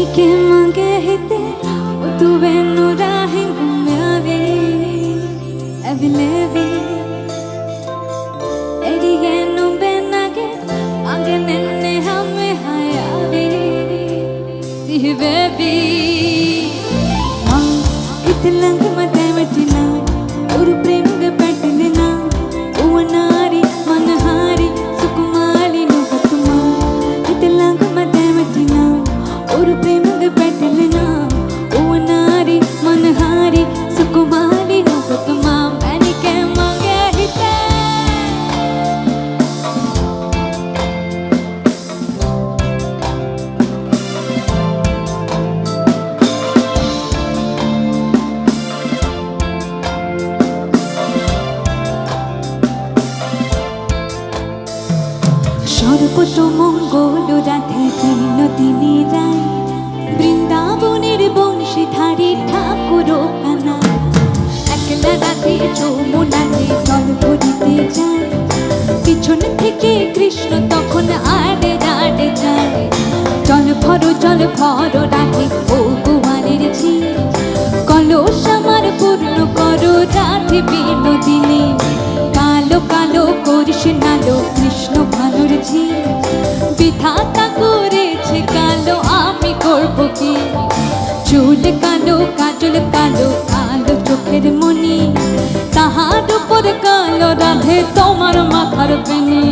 എനിക്ക് മകഹിത്തെ ഒത്തുവെന്നുരാഹിം ഗുമ്യാവേ അവിലേവേ എരിയെന്നു ബെന്നगे ആകെ നിന്നെ ഹമ്മെ ഹയാവേ സിഹവേബി ഇതലംഗ മതമറ്റിന ഒരു പ്രേമക പട്ടലന ഓവനാരി മനഹാരി സുകുമാരി നുകതുമ ഇതലംഗ മതമറ്റിന ഒരു പ്രേമക പട്ടലന ഓവനാരി മനഹാരി സുകുമാരി നുകതുമ എനിക്ക് മംഗഹിത്തെ সর্বত মঙ্গল রাধে বিনোদিনী রায় বৃন্দাবনের বংশীধারী ঠাকুর কানা একলা রাধে যমুনাতে জল ভরিতে যায় পিছন থেকে কৃষ্ণ তখন আড়ে আড়ে যায় জল ভর রাধে ও গোয়ালের ঝি কলস আমার পূর্ণ করো রাধে বিনোদিনী কালো কালো করিস নালো কৃষ্ণ ভানুর ঝি বিধাতা করেছে কালো আমি করব কি চুল কালো কাজল কালো কালো চোখের মনি তাহার উপর কালো রাধে তোমার মাথার বেনি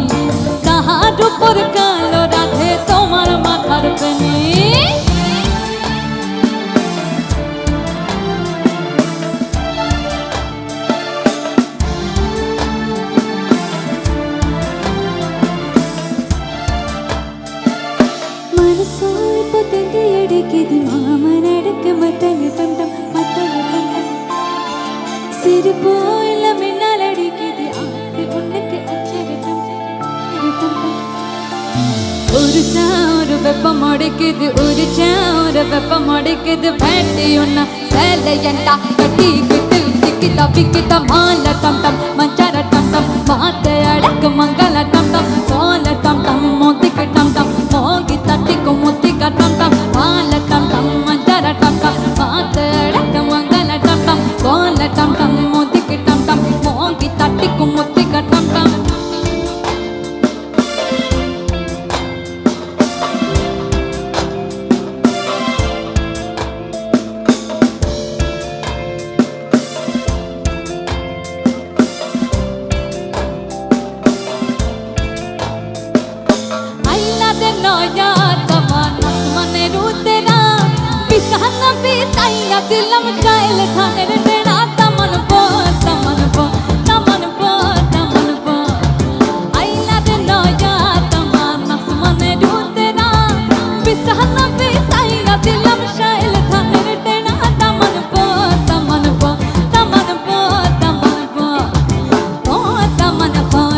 তাহার উপর কালো রাধে তোমার মাথার বেনি മനസ്സോയി പൊതന്റെ ഇടയ്ക്കിത് മാമനടക്ക് മത്തങ്ങ തണ്ടം സിര് പോയില്ല മിന്നാലടിക്കിത് ആദ്യ ഉണ്ണക്ക് അച്ചര ഒരു ചാറ് വെപ്പം മുടക്കിത് ഒരു ചാറ് വെപ്പം മുടക്കിത് വേണ്ടിയൊന്ന സേലയണ്ട കട്ടിക്കിട്ട് സിക്കിത പിക്കിത മാല ടം ടം മഞ്ചര ടം ടം മാത്തയടക്ക് മംഗല ടം ടം സോല ടം ടം മോത്തിക്ക് ടം ടം മോഗി തട്ടിക്കു മുത്തിക്ക ടം ടം മാല ടം ടം മഞ്ചര ടം ടം മാത്തയടക്ക് മംഗല ടം ടം Sola ടം ടം മോത്തിക്ക് ടം ടം മോഗി തട്ടിക്കു മുത്തിക്ക ടം ടം Dilam jail thaner tera taman po aila de noya taman nasmane dutera bisahna be saila dilam jail thaner tera taman po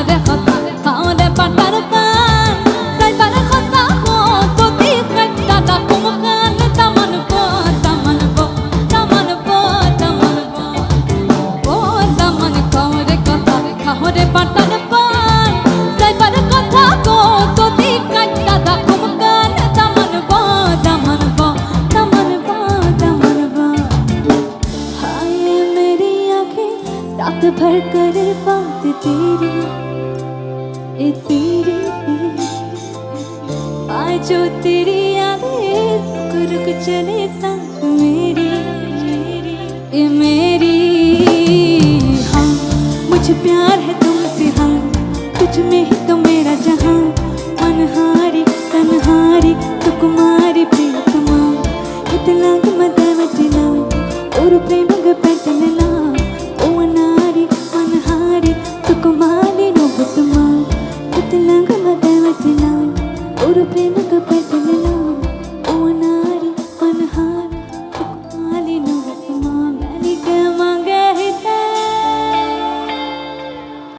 re khore patar pan sai par khata ho to di khata da kum khan taman po রে পাটার পান যাইবার কথা গো যদি কাটটা দাকুম গান দামন বা हाय मेरी आंखें रात भर करे बात तेरी आज जो तेरी यादें रुक चले संग मेरी हाँ मुझे प्यार है तुमसे हाँ तुझ में ही तो मेरा जहाँ मनहारी तन्हारी सुकुमारी प्रियतमा इतना मदवजना और प्रेम पेटलना